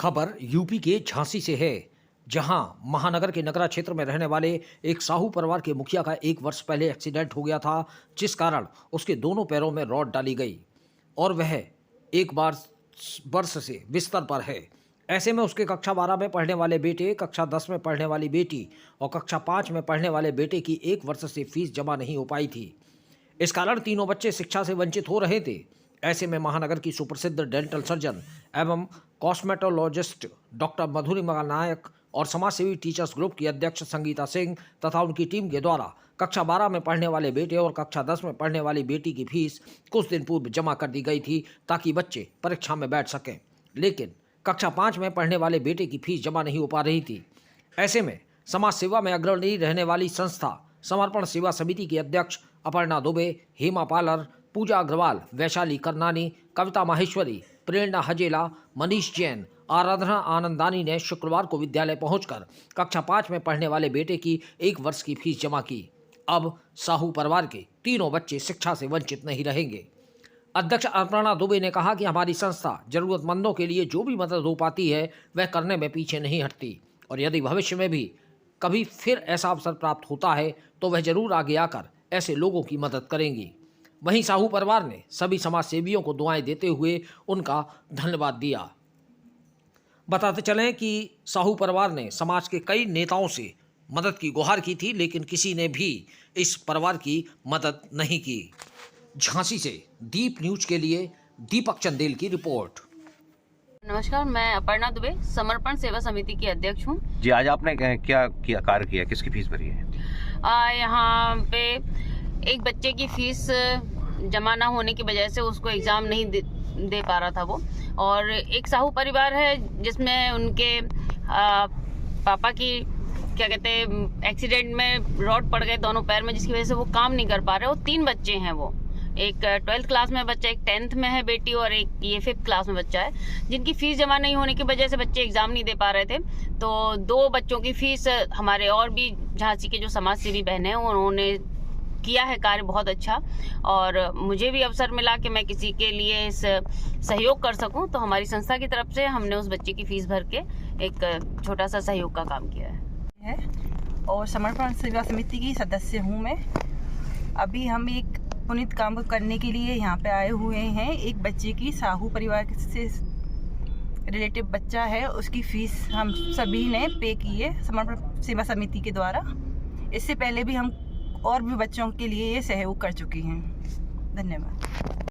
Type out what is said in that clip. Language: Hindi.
खबर यूपी के झांसी से है, जहां महानगर के नगरा क्षेत्र में रहने वाले एक साहू परिवार के मुखिया का 1 वर्ष पहले एक्सीडेंट हो गया था, जिस कारण उसके दोनों पैरों में रॉड डाली गई और वह 1 वर्ष से बिस्तर पर है। ऐसे में उसके कक्षा 12 में पढ़ने वाले बेटे, कक्षा 10 में पढ़ने वाली बेटी और कक्षा 5 में पढ़ने वाले बेटे की 1 वर्ष से फीस जमा नहीं हो पाई थी। इस कारण तीनों बच्चे शिक्षा से वंचित हो रहे थे। ऐसे में महानगर की सुप्रसिद्ध डेंटल सर्जन एवं कॉस्मेटोलॉजिस्ट डॉक्टर मधुरिमा नायक और समाजसेवी टीचर्स ग्रुप की अध्यक्ष संगीता सिंह तथा उनकी टीम के द्वारा कक्षा 12 में पढ़ने वाले बेटे और कक्षा 10 में पढ़ने वाली बेटी की फीस कुछ दिन पूर्व जमा कर दी गई थी, ताकि बच्चे परीक्षा में बैठ सकें। लेकिन कक्षा 5 में पढ़ने वाले बेटे की फीस जमा नहीं हो पा रही थी। ऐसे में समाज सेवा में अग्रणी रहने वाली संस्था समर्पण सेवा समिति की अध्यक्ष अपर्णा दुबे, हेमा पालर, पूजा अग्रवाल, वैशाली करनानी, कविता माहेश्वरी, प्रेरणा हजेला, मनीष जैन, आराधना आनंदानी ने शुक्रवार को विद्यालय पहुंचकर कक्षा 5 में पढ़ने वाले बेटे की 1 वर्ष की फीस जमा की। अब साहू परिवार के तीनों बच्चे शिक्षा से वंचित नहीं रहेंगे। अध्यक्ष अपर्णा दुबे ने कहा कि हमारी संस्था जरूरतमंदों के लिए जो भी मदद हो पाती है वह करने में पीछे नहीं हटती, और यदि भविष्य में भी कभी फिर ऐसा अवसर प्राप्त होता है तो वह जरूर आगे आकर ऐसे लोगों की मदद करेंगी। वहीं साहू परिवार ने सभी समाज सेवियों को दुआएं देते हुए उनका धन्यवाद दिया। बताते चलें कि साहू परिवार ने समाज के कई नेताओं से मदद की गुहार की थी, लेकिन किसी ने भी इस परिवार की मदद नहीं की। झांसी से दीप न्यूज के लिए दीपक चंदेल की रिपोर्ट। नमस्कार, मैं अपर्णा दुबे, समर्पण सेवा समिति की अध्यक्ष हूँ। जी, आज आपने क्या कार्य किया, किसकी फीस भरी है? यहाँ पे एक बच्चे की फीस जमा ना होने की वजह से उसको एग्ज़ाम नहीं दे पा रहा था वो, और एक साहू परिवार है जिसमें उनके पापा की क्या कहते हैं एक्सीडेंट में रॉड पड़ गए दोनों पैर में, जिसकी वजह से वो काम नहीं कर पा रहे। वो 3 बच्चे हैं, वो एक 12th क्लास में बच्चा, एक 10th में है बेटी और एक ये 5th क्लास में बच्चा है, जिनकी फीस जमा नहीं होने की वजह से बच्चे एग्जाम नहीं दे पा रहे थे। तो 2 बच्चों की फीस हमारे और भी झांसी के जो समाज सेवी बहनें हैं उन्होंने किया है कार्य बहुत अच्छा, और मुझे भी अवसर मिला कि मैं किसी के लिए इस सहयोग कर सकूं, तो हमारी संस्था की तरफ से हमने उस बच्चे की फीस भर के एक छोटा सा सहयोग का काम किया है। और समर्पण सेवा समिति की सदस्य हूं मैं। अभी हम एक पुनीत काम करने के लिए यहाँ पे आए हुए हैं। एक बच्चे की साहू परिवार से रिलेटिव बच्चा है, उसकी फीस हम सभी ने पे की है समर्पण सेवा समिति के द्वारा। इससे पहले भी हम और भी बच्चों के लिए ये सहयोग कर चुकी हैं। धन्यवाद।